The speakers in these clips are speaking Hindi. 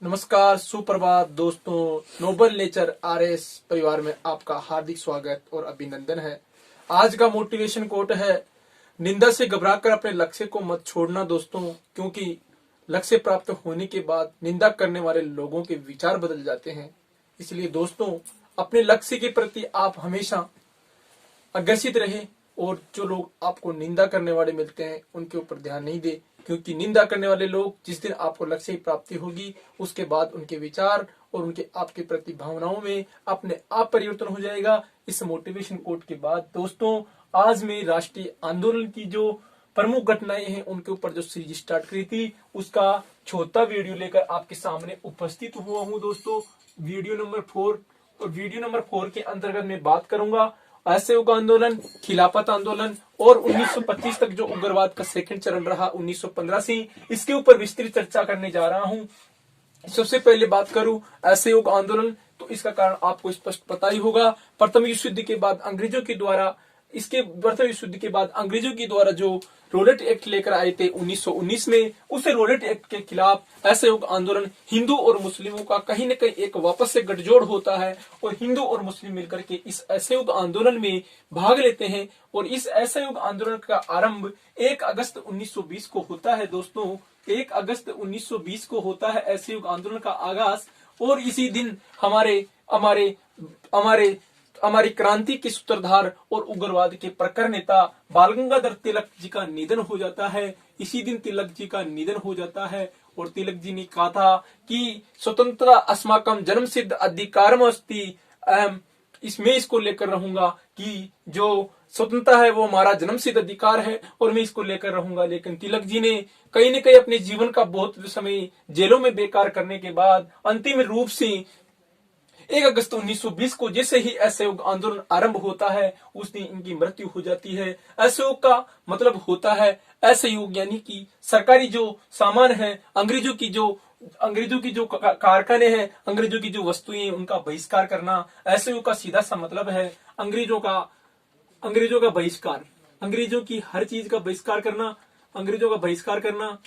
नमस्कार, सुप्रभात दोस्तों। नोबल नेचर आरएस परिवार में आपका हार्दिक स्वागत और अभिनंदन है। आज का मोटिवेशन कोट है, निंदा से घबराकर अपने लक्ष्य को मत छोड़ना दोस्तों, क्योंकि लक्ष्य प्राप्त होने के बाद निंदा करने वाले लोगों के विचार बदल जाते हैं। इसलिए दोस्तों, अपने लक्ष्य के प्रति आप हमेशा अग्रसित रहे और जो लोग आपको निंदा करने वाले मिलते हैं उनके ऊपर ध्यान नहीं दे, क्योंकि निंदा करने वाले लोग जिस दिन आपको लक्ष्य की प्राप्ति होगी उसके बाद उनके विचार और उनके आपके प्रति भावनाओं में अपने आप परिवर्तन हो जाएगा। इस मोटिवेशन कोट के बाद दोस्तों, आज मैं राष्ट्रीय आंदोलन की जो प्रमुख घटनाएं हैं उनके ऊपर जो सीरीज स्टार्ट करी थी उसका चौथा वीडियो लेकर आपके सामने उपस्थित हुआ हूं दोस्तों। वीडियो नंबर 4 और वीडियो नंबर 4 के अंतर्गत मैं बात करूंगा असहयोग आंदोलन, खिलाफत आंदोलन और 1925 तक जो उग्रवाद का सेकंड चरण रहा 1915 से, इसके ऊपर विस्तृत चर्चा करने जा रहा हूं। सबसे पहले बात करूं असहयोग आंदोलन, तो इसका कारण आपको स्पष्ट पता ही होगा। प्रथम विश्व युद्ध के बाद अंग्रेजों के द्वारा जो रोलेट एक्ट लेकर आए थे 1919 में, उस रोलेट एक्ट के खिलाफ असहयोग आंदोलन हिंदू और मुस्लिमों का कहीं न कहीं एक वापस से गठजोड़ होता है और हिंदू और मुस्लिम मिलकर के इस असहयोग आंदोलन में भाग लेते हैं। और इस असहयोग आंदोलन का आरंभ 1 अगस्त 1920 को होता है दोस्तों। 1 अगस्त 1920 को होता है असहयोग आंदोलन का आगाज। और इसी दिन हमारी क्रांति के सूत्रधार और उग्रवाद के प्रखर नेता बाल गंगाधर तिलक जी का निधन हो जाता है। इसी दिन तिलक जी का निधन हो जाता है और तिलक जी ने कहा था कि स्वतंत्रता अस्माकम जन्म सिद्ध अधिकारम अस्ति। इसमें इसको लेकर रहूंगा कि जो स्वतंत्रता है वो हमारा जन्म सिद्ध अधिकार है और मैं इसको लेकर रहूंगा। लेकिन तिलक जी ने कहीं न कहीं अपने जीवन का बहुत समय जेलों में बेकार करने के बाद अंतिम रूप से 1 अगस्त 1920 को जैसे ही असहयोग आंदोलन आरंभ होता है उस दिन इनकी मृत्यु हो जाती है। असहयोग का मतलब होता है असहयोग, यानी कि सरकारी जो सामान है, अंग्रेजों की जो कारखाने हैं, अंग्रेजों की जो वस्तुएं हैं, उनका बहिष्कार करना। असहयोग का सीधा सा मतलब है अंग्रेजों का बहिष्कार, अंग्रेजों की हर चीज का बहिष्कार करना, अंग्रेजों का बहिष्कार करना,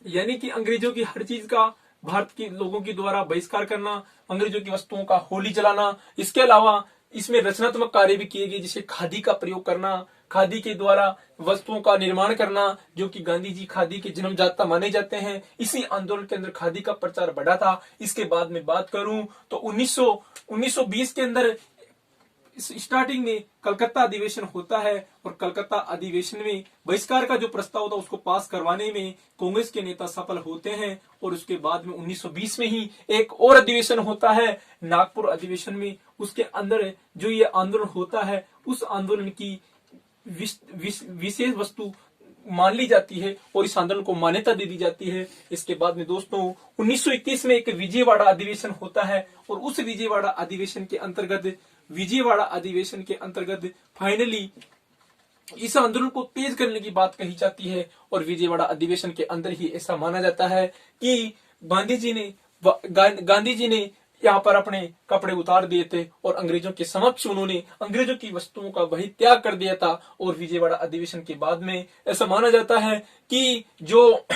यानी कि अंग्रेजों की हर चीज का भारत के लोगों के द्वारा बहिष्कार करना, अंग्रेजों की वस्तुओं का होली जलाना। इसके अलावा इसमें रचनात्मक कार्य भी किए गए, जैसे खादी का प्रयोग करना, खादी के द्वारा वस्तुओं का निर्माण करना, जो कि गांधी जी खादी के जन्मदाता माने जाते हैं। इसी आंदोलन के अंदर खादी का प्रचार बढ़ा था। इसके बाद में बात करूं तो 1920 के अंदर स्टार्टिंग में कलकत्ता अधिवेशन होता है और कलकत्ता अधिवेशन में बहिष्कार का जो प्रस्ताव होता है उसको पास करवाने में कांग्रेस के नेता सफल होते हैं। और उसके बाद में 1920 में ही एक और अधिवेशन होता है, नागपुर अधिवेशन में। उसके अंदर जो ये आंदोलन होता है उस आंदोलन की विशेष वस्तु मान ली जाती है और इस आंदोलन को मान्यता दे दी जाती है। इसके बाद में दोस्तों 1921 में एक विजयवाड़ा अधिवेशन होता है और उस विजयवाड़ा अधिवेशन के अंतर्गत फाइनली इस आंदोलन को तेज करने की बात कही जाती है। और विजयवाड़ा अधिवेशन के अंदर ही ऐसा माना जाता है कि गांधी जी ने यहाँ पर अपने कपड़े उतार दिए थे और अंग्रेजों के समक्ष उन्होंने अंग्रेजों की वस्तुओं का वही त्याग कर दिया था। और विजयवाड़ा अधिवेशन के बाद में ऐसा माना जाता है कि जो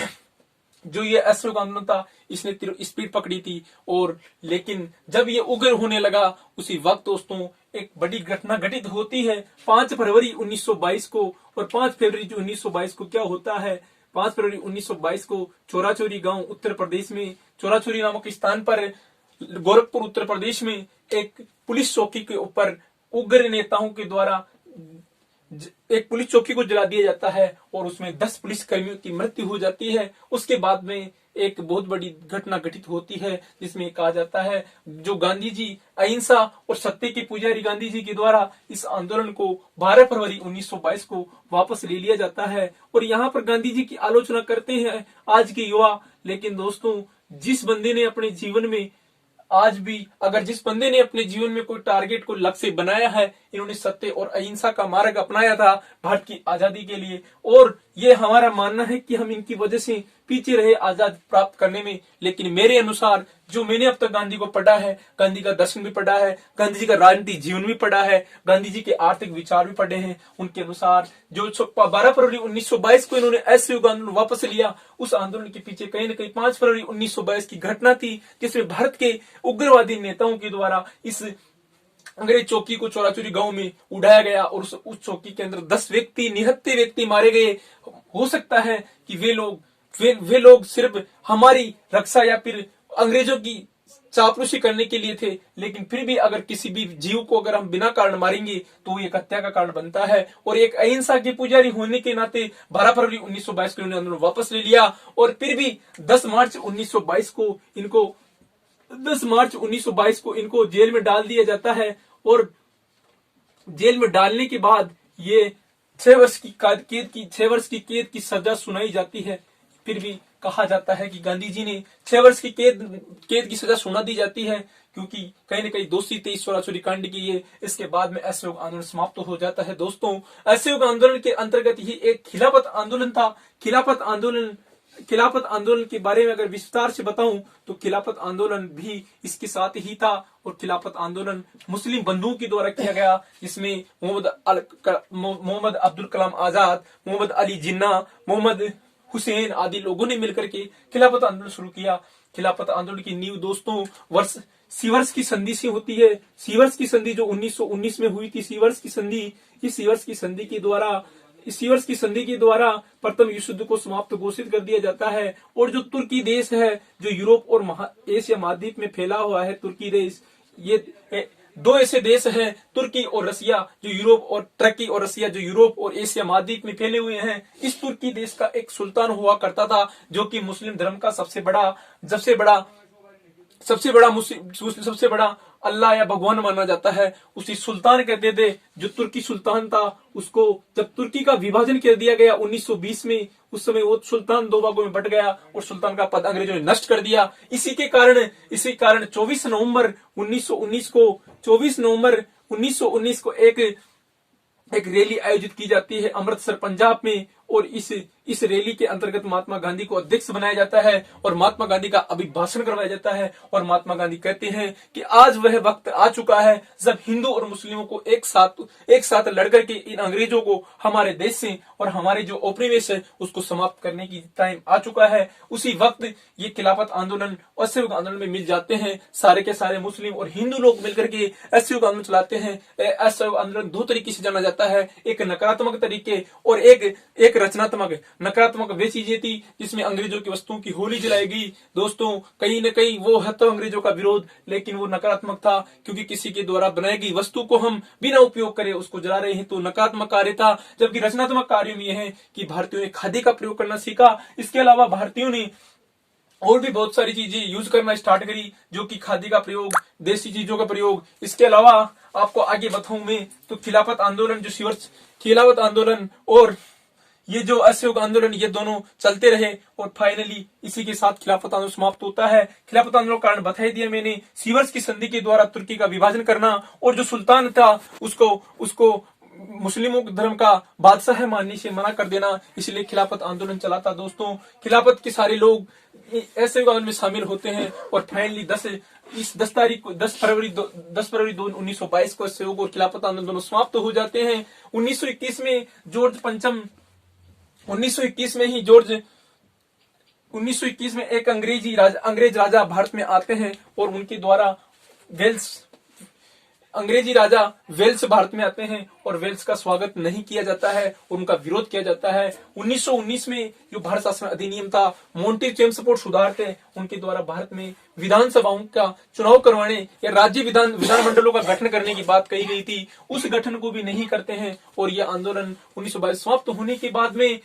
ये असहयोग आंदोलन था इसने स्पीड पकड़ी थी। और लेकिन जब ये उग्र होने लगा उसी वक्त दोस्तों एक बड़ी घटना घटित होती है 5 फरवरी 1922 को। और 5 फरवरी 1922 को क्या होता है, 5 फरवरी 1922 को चोराचोरी गांव उत्तर प्रदेश में, चोराचोरी नामक स्थान पर गोरखपुर उत्तर प्रदेश में एक पुलिस चौकी के ऊपर उग्र नेताओं के द्वारा एक पुलिस चौकी को जला दिया जाता है और उसमें 10 पुलिस कर्मियों की मृत्यु हो जाती है। उसके बाद में एक बहुत बड़ी घटना घटित होती है जिसमें कहा जाता है जो गांधी जी अहिंसा और सत्य के पुजारी गांधी जी के द्वारा इस आंदोलन को 12 फरवरी 1922 को वापस ले लिया जाता है। और यहाँ पर गांधी जी की आलोचना करते हैं आज के युवा। लेकिन दोस्तों जिस बंदे ने अपने जीवन में कोई टारगेट को लक्ष्य बनाया है, इन्होंने सत्य और अहिंसा का मार्ग अपनाया था भारत की आजादी के लिए। और ये हमारा मानना है कि हम इनकी वजह से पीछे रहे आजादी प्राप्त करने में। लेकिन मेरे अनुसार जो मैंने अब तक गांधी को पढ़ा है, गांधी का दर्शन भी पढ़ा है, गांधी जी का राजनीतिक जीवन भी पढ़ा है, गांधी जी के आर्थिक विचार भी पढ़े हैं, उनके अनुसार जो 12 फरवरी 1922 को इन्होंने असहयोग आंदोलन वापस लिया, उस आंदोलन के पीछे कहीं न कहीं 5 फरवरी 1922 की घटना थी, जिसमें भारत के उग्रवादी नेताओं के द्वारा इस अंग्रेज चौकी को चौराचौरी गांव में उड़ाया गया और उस चौकी के अंदर 10 व्यक्ति निहत्थे व्यक्ति मारे गए। हो सकता है कि वे लोग सिर्फ हमारी रक्षा या फिर अंग्रेजों की चापलूसी करने के लिए थे, लेकिन फिर भी अगर किसी भी जीव को अगर हम बिना कारण मारेंगे तो ये हत्या का कारण बनता है। और एक अहिंसा के पुजारी होने के नाते 12 फरवरी 1922 को आंदोलन वापस ले लिया और फिर भी 10 मार्च 1922 को इनको जेल में डाल दिया जाता है और जेल में डालने के बाद ये 6 वर्ष की कैद की सजा सुनाई जाती है। फिर भी कहा जाता है कि गांधी जी ने 6 वर्ष की कैद की सजा सुना दी जाती है, क्योंकि कहीं न कहीं दोषी थे इस चौराचौरी कांड की ये। इसके बाद में असहयोग आंदोलन समाप्त हो जाता है। दोस्तों, असहयोग आंदोलन के अंतर्गत ही एक खिलाफत आंदोलन था। खिलाफत आंदोलन के बारे में अगर विस्तार से बताऊं तो खिलाफत आंदोलन भी इसके साथ ही था और खिलाफत आंदोलन मुस्लिम बंधुओं के द्वारा किया गया, जिसमें मोहम्मद अब्दुल कलाम आजाद, मोहम्मद अली जिन्ना, मोहम्मद हुसैन आदि लोगों ने मिलकर के खिलाफत आंदोलन शुरू किया। खिलाफत आंदोलन की नींव दोस्तों सीवर्स की संधि से होती है। सीवर्स की संधि जो 1919 में हुई थी, सीवर्स की संधि के द्वारा प्रथम विश्व युद्ध को समाप्त घोषित कर दिया जाता है। और जो तुर्की देश है, जो यूरोप और एशिया महाद्वीप में फैला हुआ है, तुर्की देश, ये 2 ऐसे देश हैं, तुर्की और रसिया, जो यूरोप और एशिया महाद्वीप में फैले हुए हैं। इस तुर्की देश का एक सुल्तान हुआ करता था, जो कि मुस्लिम धर्म का सबसे बड़ा अल्लाह या भगवान माना जाता है। उसी सुल्तान कहते थे। जो तुर्की सुल्तान था, उसको जब तुर्की का विभाजन कर दिया गया 1920 में, उस समय वो सुल्तान 2 भागों में बट गया और सुल्तान का पद अंग्रेजों ने नष्ट कर दिया। इसी कारण 24 नवंबर 1919 को एक रैली आयोजित की जाती है अमृतसर पंजाब में, और इस रैली के अंतर्गत महात्मा गांधी को अध्यक्ष बनाया जाता है और महात्मा गांधी का अभिभाषण करवाया जाता है। और महात्मा गांधी कहते हैं कि आज वह वक्त आ चुका है जब हिंदू और मुस्लिमों को एक साथ लड़कर के इन अंग्रेजों को हमारे देश से और हमारे जो उपनिवेश है उसको समाप्त करने की टाइम आ चुका है। उसी वक्त ये खिलाफत आंदोलन और असहयोग आंदोलन में मिल जाते हैं। सारे के सारे मुस्लिम और हिंदू लोग मिलकर के असहयोग आंदोलन चलाते हैं। असहयोग आंदोलन 2 तरीके से जाना जाता है, एक नकारात्मक तरीके और एक रचनात्मक। नकारात्मक वे चीजें थी जिसमें अंग्रेजों की वस्तुओं की होली जलाई गई। दोस्तों, कहीं न कहीं वो है तो अंग्रेजों का विरोध, लेकिन वो नकारात्मक था, क्योंकि किसी के द्वारा बनाई गई वस्तु को हम बिना उपयोग करे उसको जला रहे हैं, तो नकारात्मक कार्य था। जबकि रचनात्मक कार्य में यह है कि भारतीयों ने खादी का प्रयोग करना सीखा। इसके अलावा भारतीयों ने और भी बहुत सारी चीजें यूज करना स्टार्ट करी, जो कि खादी का प्रयोग, देसी चीजों का प्रयोग। इसके अलावा आपको आगे बताऊं मैं तो खिलाफत आंदोलन और ये जो असहयोग आंदोलन, ये दोनों चलते रहे और फाइनली इसी के साथ खिलाफत आंदोलन समाप्त होता है। खिलाफत आंदोलन का कारण बता दिया मैंने, सीवर्स की संधि के द्वारा तुर्की का विभाजन करना और जो सुल्तान था उसको मुस्लिमों के धर्म का बादशाह मानने से मना कर देना, इसलिए खिलाफत आंदोलन चला था। दोस्तों, खिलाफत के सारे लोग ऐसे आंदोलन में शामिल होते हैं और फाइनली 10 फरवरी 1922 को सहयोग और खिलाफत आंदोलन दोनों समाप्त हो जाते हैं। 1921 में 1921 में एक अंग्रेज राजा भारत में आते हैं और उनके द्वारा अंग्रेजी राजा वेल्स भारत में आते हैं और वेल्स का स्वागत नहीं किया जाता है और उनका विरोध किया जाता है। 1919 में जो भारत शासन अधिनियम था, मोंटी चेम्सफोर्ड सुधार थे, उनके द्वारा भारत में विधानसभाओं का चुनाव करवाने या राज्य विधानमंडलों का गठन करने की बात कही गई थी। उस गठन को भी नहीं करते हैं और यह आंदोलन 1922 समाप्त होने के बाद में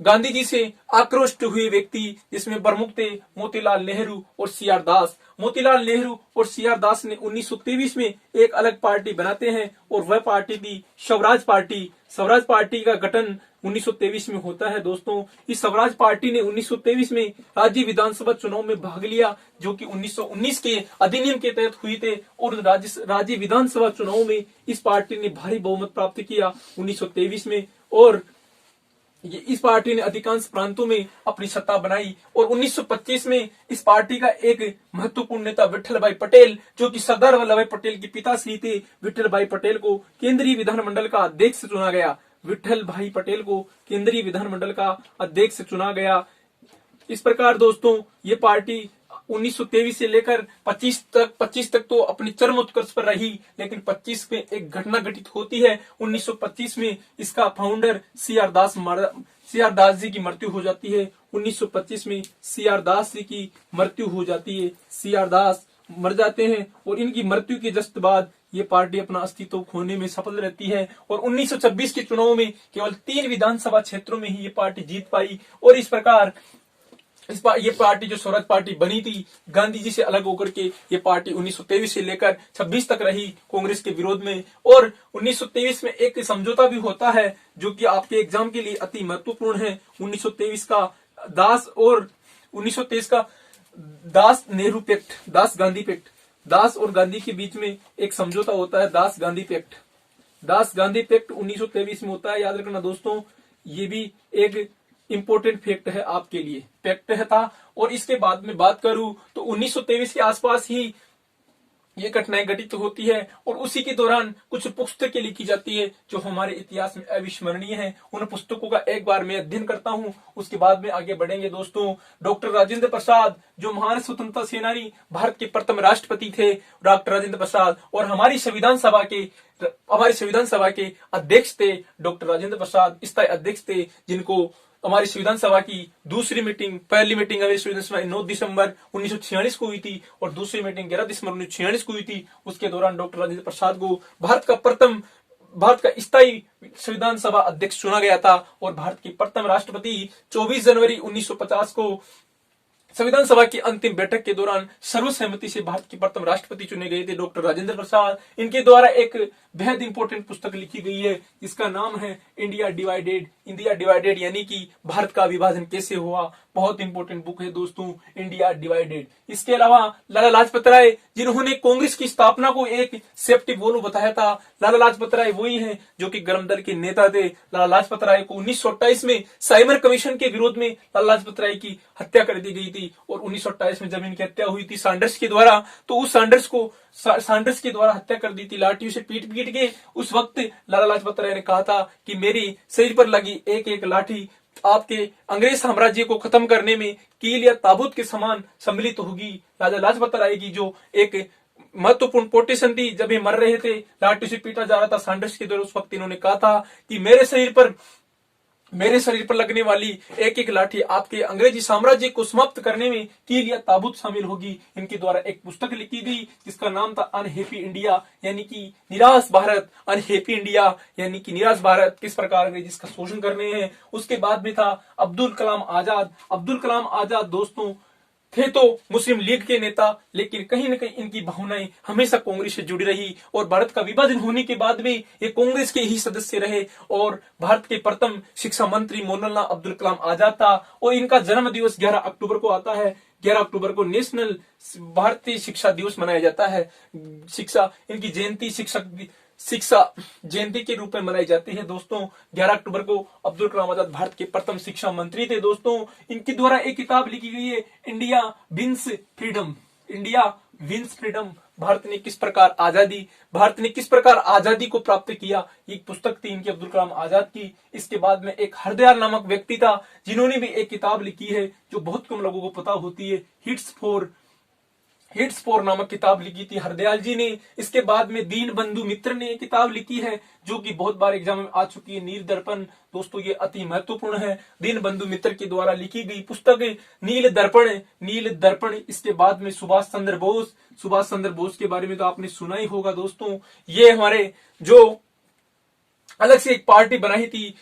गांधी जी से आक्रोशित हुए व्यक्ति जिसमें प्रमुख थे मोतीलाल नेहरू और सीआर दास। मोतीलाल नेहरू और सीआर दास ने 1923 में एक अलग पार्टी बनाते हैं और वह पार्टी थी स्वराज पार्टी। स्वराज पार्टी का गठन 1923 में होता है। दोस्तों, इस स्वराज पार्टी ने 1923 में राज्य विधानसभा चुनाव में भाग लिया, जो कि 1919 के अधिनियम के तहत हुए थे और राज्य विधानसभा चुनाव में इस पार्टी ने भारी बहुमत प्राप्त किया 1923 में। और इस पार्टी ने अधिकांश प्रांतों में अपनी सत्ता बनाई और 1925 में इस पार्टी का एक महत्वपूर्ण नेता विठल भाई पटेल, जो कि सरदार वल्लभ भाई पटेल के पिताश्री थे, विठल भाई पटेल को केंद्रीय विधानमंडल का अध्यक्ष चुना गया। विठल भाई पटेल को केंद्रीय विधानमंडल का अध्यक्ष चुना गया। इस प्रकार दोस्तों ये पार्टी 1923 से लेकर 25 तक तो अपनी चरम उत्कर्ष पर रही, लेकिन 25 में एक घटना घटित होती है। 1925 में इसका फाउंडर सीआर दास जी की मृत्यु हो जाती है। 1925 में सीआर दास जी की मृत्यु हो जाती है। सीआर दास मर जाते हैं और इनकी मृत्यु के जस्ट बाद ये पार्टी अपना अस्तित्व खोने में सफल रहती है और 1926 के चुनाव में केवल 3 विधानसभा क्षेत्रों में ही ये पार्टी जीत पाई। और इस प्रकार ये पार्टी जो स्वराज पार्टी बनी थी, गांधी जी से अलग होकर के ये पार्टी 1923 से लेकर 26 तक रही कांग्रेस के विरोध में। और 1923 में एक समझौता भी होता है जो कि आपके एग्जाम के लिए अति महत्वपूर्ण है। 1923 का दास नेहरू पैक्ट, दास गांधी पैक्ट, दास और गांधी के बीच में एक समझौता होता है, दास गांधी पैक्ट। दास गांधी पैक्ट 1923 में होता है, याद रखना दोस्तों। ये भी एक इंपोर्टेंट फैक्ट है आपके लिए, फैक्ट है था। और इसके बाद में बात करूं तो 1923 के आसपास ही ये घटनाएं घटित होती है और उसी के दौरान कुछ पुस्तकें लिखी जाती है जो हमारे इतिहास में अविस्मरणीय हैं। उन पुस्तकों का एक बार मैं अध्ययन करता हूं, उसके बाद में आगे बढ़ेंगे दोस्तों। डॉक्टर राजेंद्र प्रसाद, जो महान स्वतंत्रता सेनानी, भारत के प्रथम राष्ट्रपति थे डॉक्टर राजेंद्र प्रसाद, और हमारी संविधान सभा के अध्यक्ष थे डॉक्टर राजेंद्र प्रसाद, स्थायी अध्यक्ष थे, जिनको हमारी संविधान सभा की पहली मीटिंग हमारी संविधान सभा 9 दिसंबर 1946 को हुई थी और दूसरी मीटिंग 11 दिसंबर 1946 को हुई थी। उसके दौरान डॉक्टर राजेंद्र प्रसाद को भारत का स्थायी संविधान सभा अध्यक्ष चुना गया था और भारत के प्रथम राष्ट्रपति 24 जनवरी 1950 को संविधान सभा की अंतिम बैठक के दौरान सर्वसहमति से भारत के प्रथम राष्ट्रपति चुने गए थे डॉक्टर राजेंद्र प्रसाद। इनके द्वारा एक बेहद इंपॉर्टेंट पुस्तक लिखी गई है जिसका नाम है इंडिया डिवाइडेड, यानी कि भारत का विभाजन कैसे हुआ। बहुत इंपॉर्टेंट बुक है दोस्तों, इंडिया डिवाइडेड। इसके अलावा लाला लाजपत राय, जिन्होंने कांग्रेस की स्थापना को एक सेफ्टी वॉल्व बताया था। लाला लाजपत राय वही हैं जो कि गर्म दल के नेता थे। लाला लाजपत राय को 1928 में साइमन कमीशन के विरोध में लाला लाजपत राय की हत्या कर दी गई थी और 1928 में जब इनकी हत्या हुई थी सांडर्स के द्वारा, तो उस सांडर्स के द्वारा हत्या कर दी थी लाठियों से पीट के। उस वक्त लाला लाजपत राय ने कहा था कि मेरी शरीर पर लगी एक एक लाठी आपके अंग्रेज साम्राज्य को खत्म करने में कील या ताबूत के समान सम्मिलित होगी। लाला लाजपत राय की जो एक महत्वपूर्ण पोटेशन थी, जब ये मर रहे थे, लाठी से पीटा जा रहा था सांडर्स के द्वारा, उस वक्त इन्होंने कहा था कि मेरे शरीर पर लगने वाली एक एक लाठी आपके अंग्रेजी साम्राज्य को समाप्त करने में कील या ताबूत शामिल होगी। इनके द्वारा एक पुस्तक लिखी गई जिसका नाम था अनहैप्पी इंडिया, यानी कि निराश भारत। अनहैप्पी इंडिया यानी कि निराश भारत, किस प्रकार अंग्रेज इसका शोषण कर रहे हैं। उसके बाद में था अब्दुल कलाम आजाद दोस्तों थे तो मुस्लिम लीग के नेता, लेकिन कहीं न कहीं इनकी भावनाएं हमेशा कांग्रेस से जुड़ी रही और भारत का विभाजन होने के बाद भी ये कांग्रेस के ही सदस्य रहे। और भारत के प्रथम शिक्षा मंत्री मौलाना अब्दुल कलाम आजाद था और इनका जन्म दिवस 11 अक्टूबर को आता है। 11 अक्टूबर को नेशनल भारतीय शिक्षा दिवस मनाया जाता है। इनकी जयंती शिक्षा जयंती के रूप में मनाई जाती है दोस्तों। 11 अक्टूबर को अब्दुल कलाम आजाद भारत के प्रथम शिक्षा मंत्री थे दोस्तों। इनके द्वारा एक किताब लिखी गई है इंडिया विंस फ्रीडम, भारत ने किस प्रकार आजादी को प्राप्त किया। एक पुस्तक थी इनकी अब्दुल कलाम आजाद की। इसके बाद में एक हरदयाल नामक व्यक्ति था जिन्होंने भी एक किताब लिखी है जो बहुत कम लोगों को पता होती है, हिट्स फॉर नामक किताब लिखी थी हरदयाल जी ने। इसके बाद में दीन बंधु मित्र ने एक किताब लिखी है जो कि बहुत बार एग्जाम में आ चुकी है, नील दर्पण। दोस्तों ये अति महत्वपूर्ण है, दीन बंधु मित्र के द्वारा लिखी गई पुस्तक नील दर्पण। इसके बाद में सुभाष चंद्र बोस के बारे में तो आपने सुना ही होगा दोस्तों। ये हमारे जो अलग से एक पार्टी बनाई थी,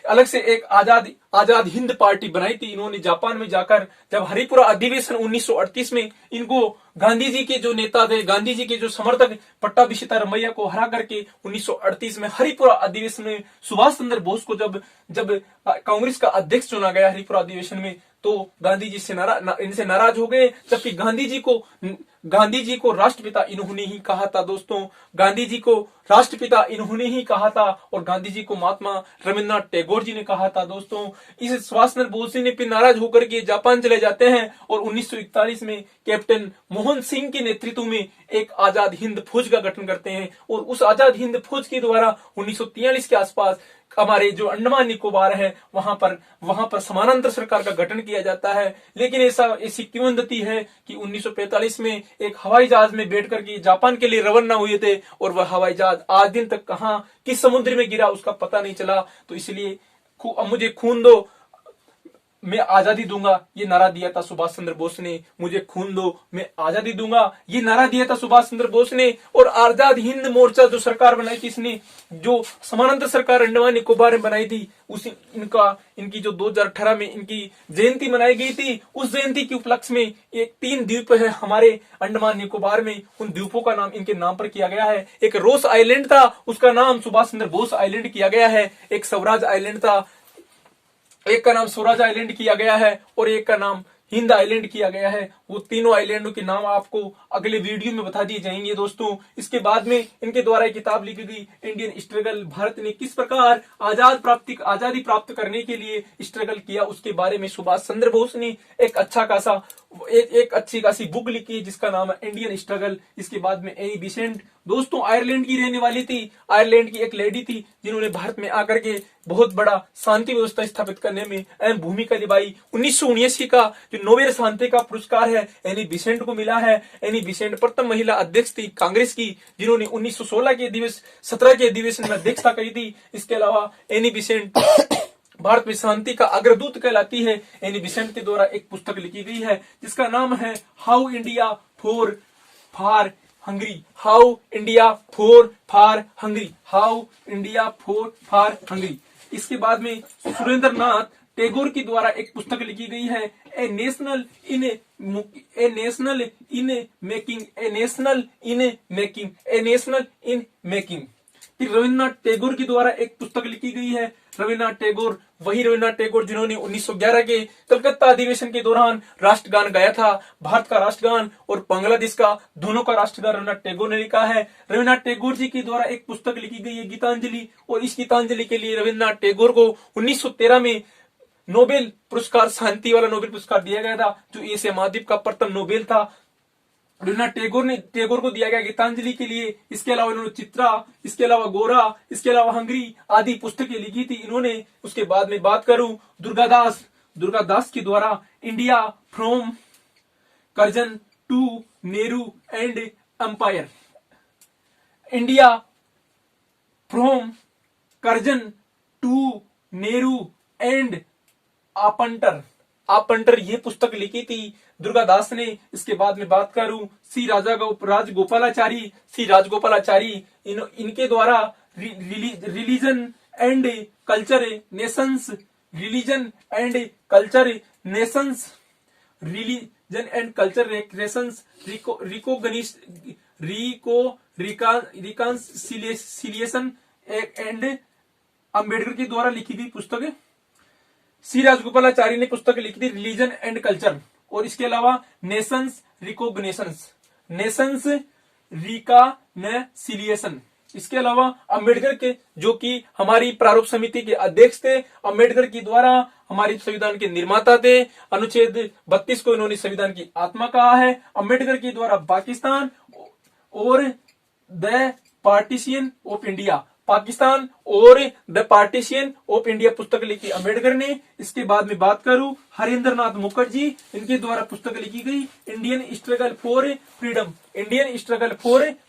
अलग से एक आजाद हिंद पार्टी बनाई थी इन्होंने जापान में जाकर। जब हरिपुरा अधिवेशन 1938 में इनको गांधी जी के जो नेता थे, गांधी जी के जो समर्थक पट्टाभी सीतारामैया को हरा करके 1938 में हरिपुरा अधिवेशन में सुभाष चंद्र बोस को जब कांग्रेस का अध्यक्ष चुना गया हरिपुरा अधिवेशन में, तो गांधी जी से इनसे नाराज हो गए। जबकि गांधी जी को गांधी जी को राष्ट्रपिता इन्होंने ही कहा था दोस्तों, गांधी जी को राष्ट्रपिता इन्होंने ही कहा था, और गांधी जी को महात्मा रविन्द्रनाथ टैगोर जी ने कहा था दोस्तों। इस सुभाष चंद्र बोस जी ने फिर नाराज होकर के जापान चले जाते हैं और 1941 में कैप्टन मोहन सिंह के नेतृत्व में एक आजाद हिंद फौज का गठन करते हैं, और उस आजाद हिंद फौज के द्वारा 1943 के आसपास हमारे जो अंडमान निकोबार है वहां पर समानांतर सरकार का गठन किया जाता है। लेकिन ऐसी किंवदंती है कि 1945 में एक हवाई जहाज में बैठ करके जापान के लिए रवाना हुए थे, और वह हवाई जहाज आज दिन तक कहां किस समुद्र में गिरा उसका पता नहीं चला। तो इसलिए मुझे खून दो मैं आजादी दूंगा, ये नारा दिया था सुभाष चंद्र बोस ने। मुझे खून दो मैं आजादी दूंगा, ये नारा दिया था सुभाष चंद्र बोस ने। और आजाद हिंद मोर्चा जो सरकार बनाई थी, इसने जो समानांतर सरकार अंडमान निकोबार में बनाई थी, उसी इनकी जो 2018 में इनकी जयंती मनाई गई थी, उस जयंती के उपलक्ष्य में एक 3 द्वीप है हमारे अंडमान निकोबार में, उन द्वीपों का नाम इनके नाम पर किया गया है। एक रोस आइलैंड था, उसका नाम सुभाष चंद्र बोस आइलैंड किया गया है। एक स्वराज आइलैंड था, एक का नाम स्वराज आइलैंड किया गया है, और एक का नाम हिंद आइलैंड किया गया है। वो तीनों आइलैंडों के नाम आपको अगले वीडियो में बता दिए जाएंगे दोस्तों। इसके बाद में इनके द्वारा एक किताब लिखी गई, इंडियन स्ट्रगल, भारत ने किस प्रकार आजादी प्राप्त करने के लिए स्ट्रगल किया, उसके बारे में सुभाष चंद्र बोस ने एक अच्छी खासी बुक लिखी है जिसका नाम है इंडियन स्ट्रगल। इसके बाद में एनी बिसेंट दोस्तों आयरलैंड की रहने वाली थी, आयरलैंड की एक लेडी थी जिन्होंने भारत में आकर के बहुत बड़ा शांति व्यवस्था स्थापित करने में अहम भूमिका निभाई। 1979 का जो नोबेल शांति का पुरस्कार है एनी बिसेंट को मिला है। एनी बिसेंट प्रथम महिला अध्यक्ष थी कांग्रेस की, जिन्होंने 1916 के 17 के अधिवेशन में अध्यक्षता करी थी। इसके अलावा एनी बिसेंट भारत में शांति का अग्रदूत कहलाती है। एनी बिसेंट के द्वारा एक पुस्तक लिखी गई है जिसका नाम है how India for Hungary, how India for Hungary. इसके बाद में सुरेंद्रनाथ टैगोर के द्वारा एक पुस्तक लिखी गई है ए नेशनल इन मेकिंग। फिर रविन्द्रनाथ टैगोर के द्वारा एक पुस्तक लिखी गई है, रविन्द्रनाथ टैगोर जिन्होंने 1911 के कलकत्ता अधिवेशन के दौरान राष्ट्रगान गाया था। भारत का राष्ट्रगान और बांग्लादेश का दोनों का राष्ट्रगान रविन्द्रनाथ टैगोर ने लिखा है। रविन्द्रनाथ टैगोर जी के द्वारा एक पुस्तक लिखी गई है गीतांजलि, और इस गीतांजलि के लिए रविन्द्रनाथ टैगोर को 1913 में नोबेल पुरस्कार, शांति वाला नोबेल पुरस्कार दिया गया था, जो एशिया महाद्वीप का प्रथम नोबेल था। रविन्द्रनाथ टैगोर को दिया गया गीतांजलि के लिए। इसके अलावा इन्होंने चित्रा, इसके अलावा गोरा, इसके अलावा हंगरी आदि पुस्तकें लिखी थी इन्होंने। उसके बाद में बात करूं दुर्गादास के द्वारा India from Curzon to Nehru and empire, India from Curzon to Nehru and after ये पुस्तक लिखी थी दुर्गादास ने। इसके बाद में बात करूं सी राजगोपालाचारी इनके द्वारा religion and culture Nations reconciliation and Ambedkar के द्वारा लिखी गई पुस्तक है। सी राजगोपालाचारी ने पुस्तक लिखी थी रिलीजन एंड कल्चर, और इसके अलावा नेशंस रिकॉन्सिलिएशन। इसके अलावा अंबेडकर के, जो कि हमारी प्रारूप समिति के अध्यक्ष थे, अंबेडकर के द्वारा हमारे संविधान के निर्माता थे। अनुच्छेद 32 को इन्होंने संविधान की आत्मा कहा है। अंबेडकर के द्वारा पाकिस्तान और द पार्टीशन ऑफ इंडिया पुस्तक लिखी अंबेडकर ने। इसके बाद में बात करूं हरेंद्र नाथ मुखर्जी, इनके द्वारा पुस्तक लिखी गई इंडियन स्ट्रगल फॉर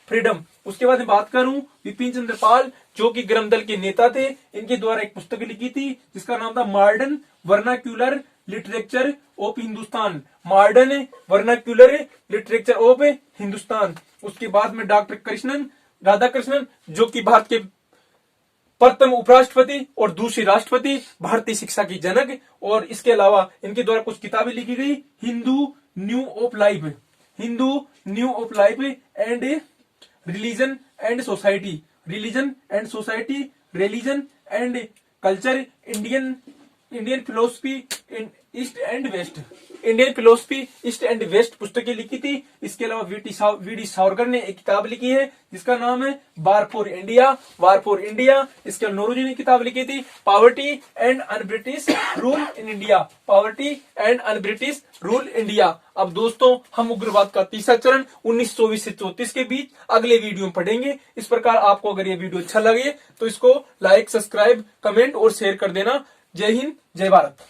फ्रीडम। उसके बाद में बात करूं विपिन चंद्र पाल, जो कि गरम दल के नेता थे, इनके द्वारा एक पुस्तक लिखी थी जिसका नाम था modern vernacular literature of Hindustan. उसके बाद में डॉक्टर राधाकृष्णन, जो कि भारत के प्रथम उपराष्ट्रपति और दूसरे राष्ट्रपति, भारतीय शिक्षा की जनक। और इसके अलावा इनके द्वारा कुछ किताबें लिखी गई, Hindu view of life and religion and society, religion and culture, Indian philosophy east and west, Indian philosophy east and west पुस्तकें लिखी थी। इसके अलावा वीडी सावरकर ने एक किताब लिखी है जिसका नाम है वार for India, war for India. इसके अलावा नौरोजी ने किताब लिखी थी poverty and un British rule in India, poverty and un British rule India. अब दोस्तों हम उग्रवाद का तीसरा चरण 1924 से 34 के बीच अगले वीडियो में पढ़ेंगे। इस प्रकार आपको अगर ये वीडियो अच्छा लगे तो इसको लाइक, सब्सक्राइब, कमेंट और शेयर कर देना। जय हिंद, जय भारत।